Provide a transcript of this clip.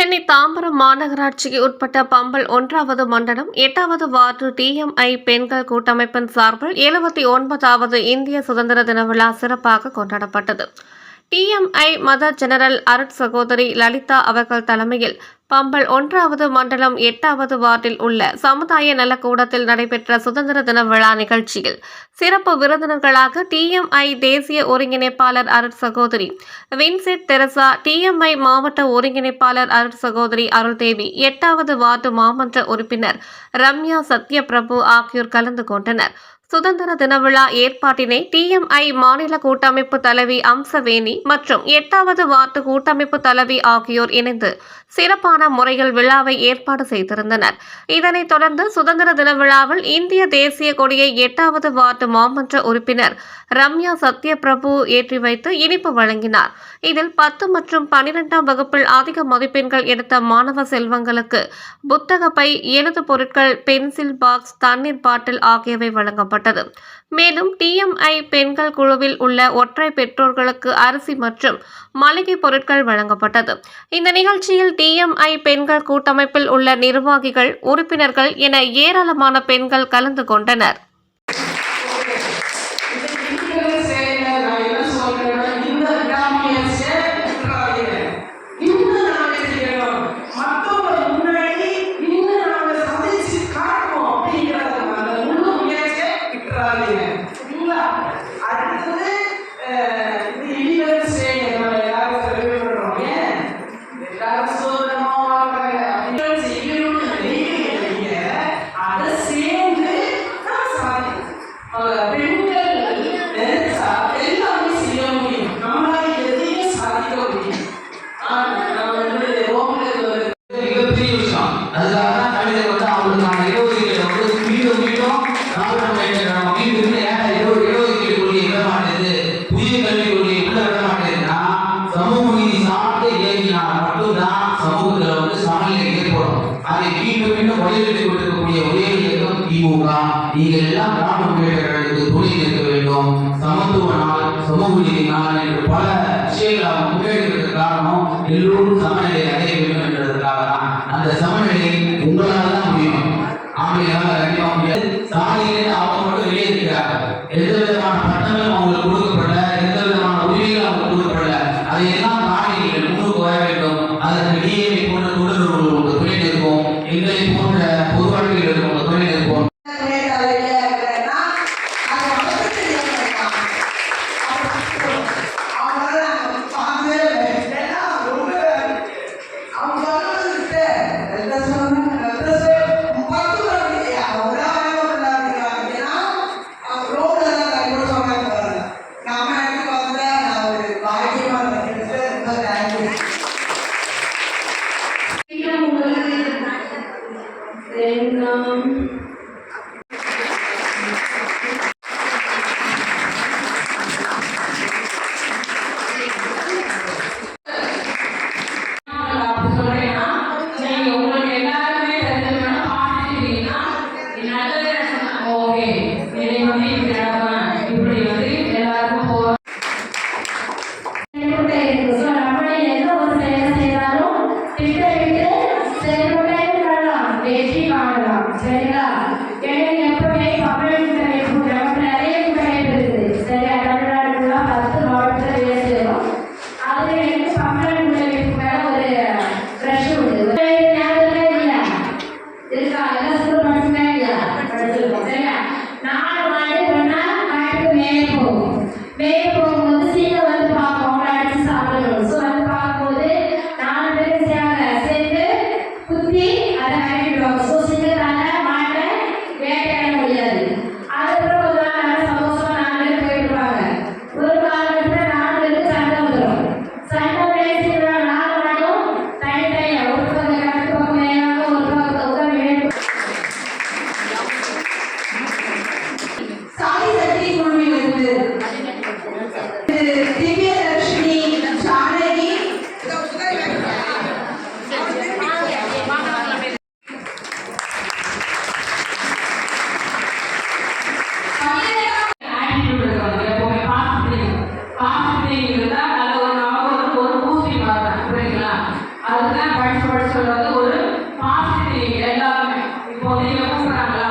சென்னை தாம்பரம் மாநகராட்சிக்கு உட்பட்ட பம்பல் 1வது மண்டலம் 8வது வார்டு டிஎம்ஐ பெண்கள் கூட்டமைப்பின் சார்பில் 79வது இந்திய சுதந்திர தின விழா சிறப்பாக கொண்டாடப்பட்டது. டிஎம்ஐ மதர் ஜெனரல் அருட் சகோதரி லலிதா அவர்கள் தலைமையில் பம்பல் 1வது மண்டலம் 8வது வார்டில் உள்ள சமுதாய நலக்கூடத்தில் நடைபெற்ற சுதந்திர தின விழா நிகழ்ச்சியில் சிறப்பு விருந்தினர்களாக டிஎம்ஐ தேசிய ஒருங்கிணைப்பாளர் அருட் சகோதரி வின்சென்ட் தெரசா, டிஎம்ஐ மாவட்ட ஒருங்கிணைப்பாளர் அருட் சகோதரி அருள்தேவி, 8வது வார்டு மாமன்ற உறுப்பினர் ரம்யா சத்யபிரபு ஆகியோர் கலந்து கொண்டனர். சுதந்திர தின விழா ஏற்பாட்டினை டிஎம்ஐ மாநில கூட்டமைப்பு தலைவி அம்சவேணி மற்றும் 8வது வார்டு கூட்டமைப்பு தலைவி ஆகியோர் இணைந்து சிறப்பான முறையில் விழாவை ஏற்பாடு செய்திருந்தனர். இதனைத் தொடர்ந்து சுதந்திர தின விழாவில் இந்திய தேசிய கொடியை 8வது வார்டு மாமன்ற உறுப்பினர் ரம்யா சத்யபிரபு ஏற்றி வைத்து இனிப்பு வழங்கினார். இதில் 10 மற்றும் 12ஆம் வகுப்பில் அதிக மதிப்பெண்கள் எடுத்த மாணவ செல்வங்களுக்கு புத்தக பை, எழுது பொருட்கள், பென்சில் பாக்ஸ், தண்ணீர் பாட்டில் ஆகியவை வழங்கப்பட்டது. மேலும் டிஎம்ஐ பெண்கள் குழுவில் உள்ள ஒற்றை பெற்றோர்களுக்கு அரிசி மற்றும் மளிகை பொருட்கள் வழங்கப்பட்டது. இந்த நிகழ்ச்சியில் டிஎம்ஐ பெண்கள் கூட்டமைப்பில் உள்ள நிர்வாகிகள், உறுப்பினர்கள் என ஏராளமான பெண்கள் கலந்து கொண்டனர். அதை மீண்டும் மீண்டும் வலியுறுத்திக் கொண்டிருக்கக்கூடிய ஒரே இயக்கம் திமுக. நீங்கள் எல்லாம் திராவிட முன்னேற்றங்களுக்கு துணை நிற்க வேண்டும். சமத்துவ நாள், சமூக நீதி நாள் என்று பல விஷயங்களை முன்னேற்றத்திற்கு காரணம் எல்லோரும் சமநிலை அடைய வேண்டும் என்றதற்காக தான். அந்த சமநிலை உங்களால் தான் முடியும். ஆம்பளையால கண்டிப்பா முடியாது. சாலையிலிருந்து அவங்க மட்டும் வெளியே இருக்கிறார்கள். எந்த விதமான பட்டங்களும் அவங்களுக்கு கொடுக்கப்படல, எந்த விதமான உரிமைகளும் அவங்களுக்கு கொடுக்கப்படல. அதையெல்லாம் தாண்டி நீங்கள் முன்னுக்கு வர வேண்டும். அதற்கு டிஎம்ஐ போன்ற தொடர்புகள் துணை நிற்போம். எங்களை போன்ற பொது வாழ்க்கைகளுக்கு துணை நிற்போம். புரியுங்களா? அதுதான் படிச்சு சொல்றது ஒரு பாசிட்டிவ் எல்லாருமே. இப்போ நீங்க கூப்பிடுறாங்களா